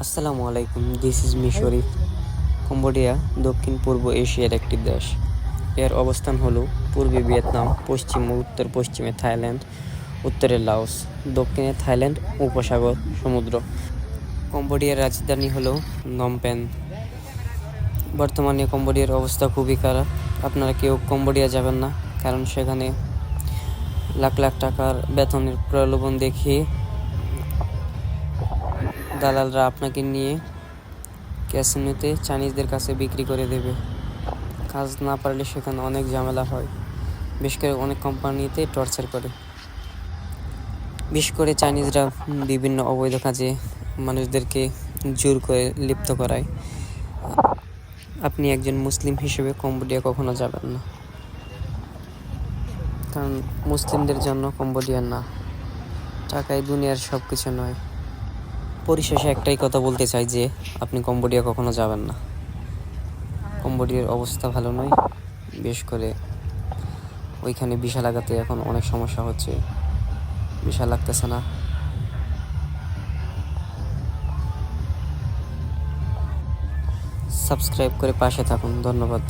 আসসালামু আলাইকুম, this is me Sharif. Cambodia দক্ষিণ পূর্ব এশিয়ার একটি দেশ। এর অবস্থান হলো পূর্বে ভিয়েতনাম, পশ্চিম ও উত্তর পশ্চিমে থাইল্যান্ড, উত্তরে লাওস, দক্ষিণে থাইল্যান্ড উপসাগর সমুদ্র। কম্বোডিয়ার রাজধানী হলো নমপেন। বর্তমানে কম্বোডিয়ার অবস্থা খুবই খারাপ। আপনারা কেউ কম্বোডিয়া যাবেন না, কারণ সেখানে লাখ লাখ টাকার বেতনের প্রলোভন দেখিয়ে দালালরা আপনাকে নিয়ে ক্যাসিনোতে চাইনিজদের কাছে বিক্রি করে দেবে। কাজ না পারলে সেখানে অনেক ঝামেলা হয়। বিশেষ করে অনেক কোম্পানিতে টর্চার করে। বিশেষ করে চাইনিজরা বিভিন্ন অবৈধ কাজে মানুষদেরকে জোর করে লিপ্ত করায়। আপনি একজন মুসলিম হিসেবে কম্বোডিয়া কখনো যাবেন না, কারণ মুসলিমদের জন্য কম্বোডিয়া না। টাকায় দুনিয়ার সব কিছু নয়। পরিশেষে একটাই কথা বলতে চাই যে আপনি কম্বোডিয়া কখনো যাবেন না। কম্বোডিয়ার অবস্থা ভালো নয়। বিশেষ করে ওইখানে ভিসা লাগাতে এখন অনেক সমস্যা হচ্ছে। ভিসা লাগতেছে না। সাবস্ক্রাইব করে পাশে থাকুন। ধন্যবাদ।